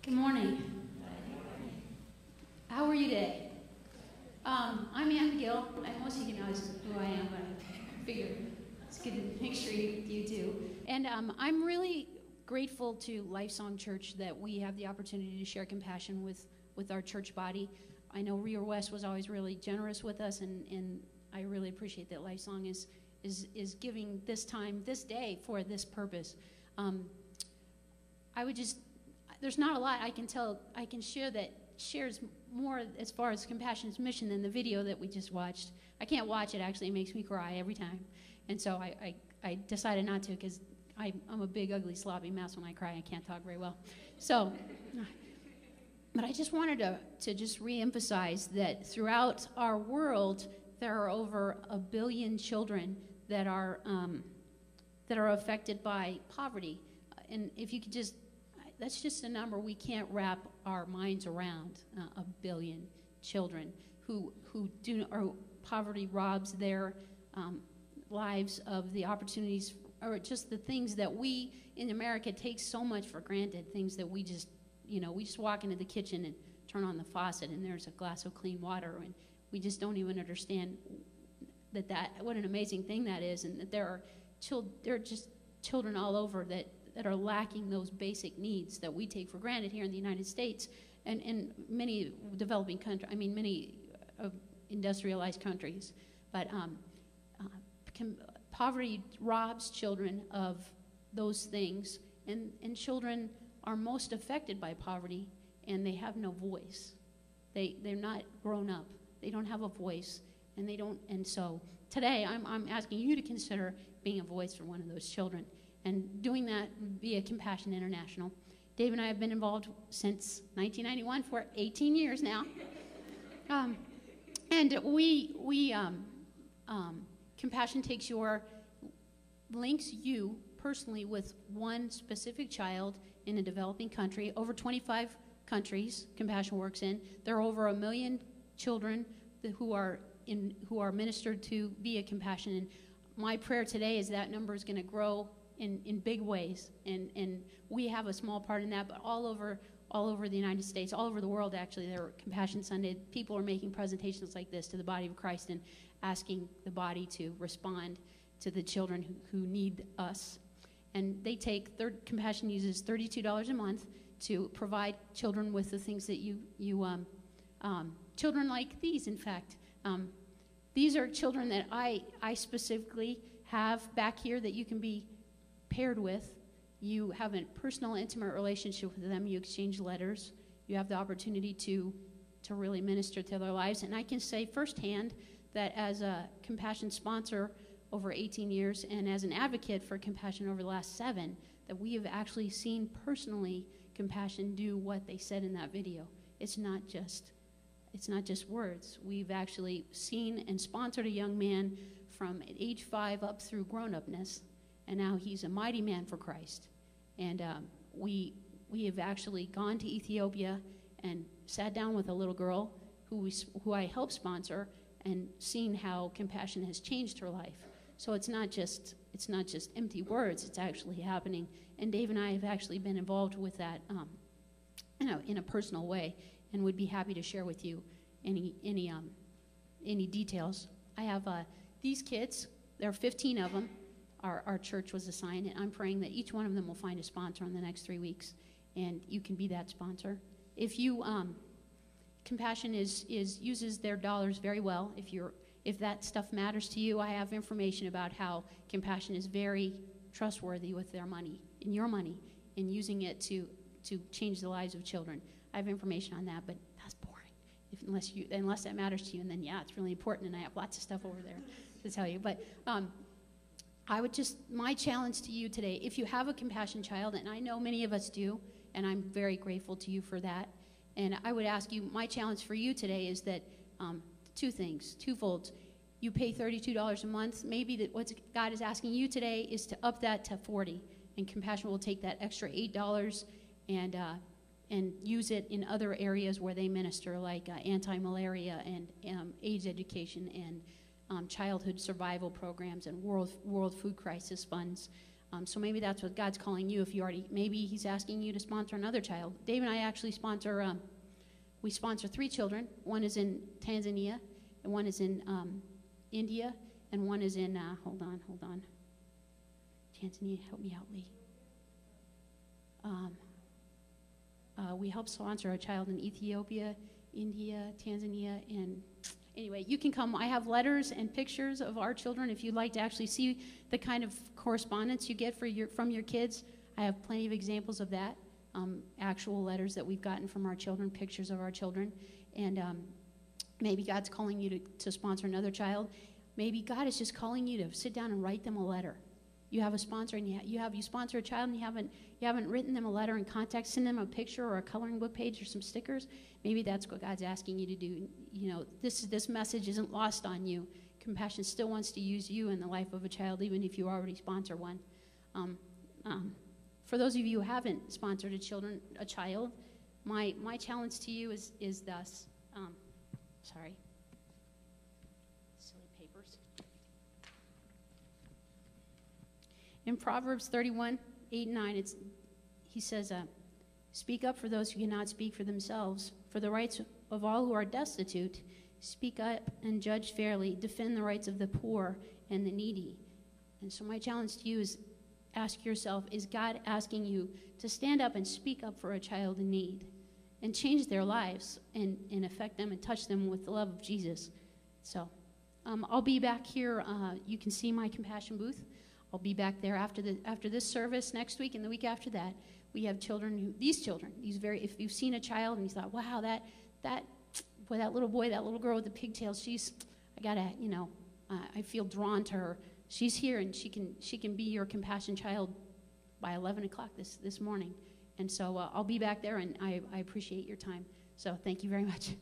Good morning. How are you today? I'm Ann McGill, and most of you know who I am, but I figured it's good to make sure you do. And I'm really grateful to LIfesong Church that we have the opportunity to share compassion with our church body. I know Rio West was always really generous with us, and I really appreciate that LIfesong is giving this time, this day, for this purpose. There's not a lot I can share that shares more as far as Compassion's mission than the video that we just watched. I can't watch it, actually. It makes me cry every time. And so I decided not to, because I'm a big, ugly, sloppy mess when I cry. I can't talk very well. So, but I just wanted to just reemphasize that throughout our world, there are over 1 billion children that are affected by poverty. And if you could just, that's just a number we can't wrap our minds around. 1 billion children who poverty robs their lives of the opportunities, or just the things that we in America take so much for granted. Things that we just walk into the kitchen and turn on the faucet and there's a glass of clean water, and we just don't even understand that what an amazing thing that is, and that there are just children all over that are lacking those basic needs that we take for granted here in the United States and in many developing countries, many industrialized countries. But poverty robs children of those things, and children are most affected by poverty, and they have no voice. They're not grown up. They don't have a voice, and they don't. And so today I'm asking you to consider being a voice for one of those children, and doing that via Compassion International. Dave and I have been involved since 1991 for 18 years now. And Compassion links you personally with one specific child in a developing country. Over 25 countries Compassion works in. There are over 1 million children who are ministered to via Compassion. And my prayer today is that number is going to grow in big ways, and we have a small part in that, but all over the United States, all over the world, actually, there are Compassion Sunday. People are making presentations like this to the body of Christ and asking the body to respond to the children who need us. And Compassion uses $32 a month to provide children with the things that children like these, in fact. These are children that I specifically have back here that you can be paired with. You have a personal, intimate relationship with them. You exchange letters. You have the opportunity to really minister to their lives. And I can say firsthand that as a Compassion sponsor over 18 years and as an advocate for Compassion over the last 7, that we have actually seen personally Compassion do what they said in that video. It's not just words. We've actually seen and sponsored a young man from age 5 up through grown-upness, and now he's a mighty man for Christ. And we have actually gone to Ethiopia and sat down with a little girl who I helped sponsor, and seen how Compassion has changed her life. So it's not just empty words. It's actually happening. And Dave and I have actually been involved with that, in a personal way, and would be happy to share with you any details. I have these kids. There are 15 of them. Our church was assigned, and I'm praying that each one of them will find a sponsor in the next 3 weeks, and you can be that sponsor. If Compassion uses their dollars very well. If that stuff matters to you, I have information about how Compassion is very trustworthy with their money, and your money, and using it to change the lives of children. I have information on that, but that's boring. Unless that matters to you, and then yeah, it's really important, and I have lots of stuff over there to tell you. But my challenge to you today, if you have a Compassion child, and I know many of us do, and I'm very grateful to you for that, and I would ask you, my challenge for you today is that twofold. You pay $32 a month. Maybe that what God is asking you today is to up that to $40, and Compassion will take that extra $8 and use it in other areas where they minister, like anti-malaria and AIDS education and childhood survival programs and world food crisis funds. So maybe that's what God's calling you. If you already, maybe He's asking you to sponsor another child. Dave and I actually sponsor. We sponsor 3 children. One is in Tanzania, and one is in India, and one is in. Hold on. Tanzania, help me out, Lee. We help sponsor a child in Ethiopia, India, Tanzania, and anyway, you can come. I have letters and pictures of our children. If you'd like to actually see the kind of correspondence you get from your kids, I have plenty of examples of that. Actual letters that we've gotten from our children, pictures of our children, and maybe God's calling you to sponsor another child. Maybe God is just calling you to sit down and write them a letter. You have a sponsor, and you sponsor a child, and you haven't written them a letter in contact. Send them a picture or a coloring book page or some stickers. Maybe that's what God's asking you to do. You know, this message isn't lost on you. Compassion still wants to use you in the life of a child, even if you already sponsor one. For those of you who haven't sponsored a child, my challenge to you is thus. Sorry. Silly papers. In Proverbs 31:8-9, he says, "Speak up for those who cannot speak for themselves, for the rights of all who are destitute. Speak up and judge fairly. Defend the rights of the poor and the needy." And so my challenge to you is, ask yourself, is God asking you to stand up and speak up for a child in need and change their lives and affect them and touch them with the love of Jesus? So I'll be back here. You can see my compassion booth. I'll be back there after this service next week and the week after that. We have these if you've seen a child and you thought, wow, that little boy, that little girl with the pigtails, I feel drawn to her. She's here, and she can be your compassion child by 11 o'clock this morning. And so I'll be back there, and I appreciate your time. So thank you very much.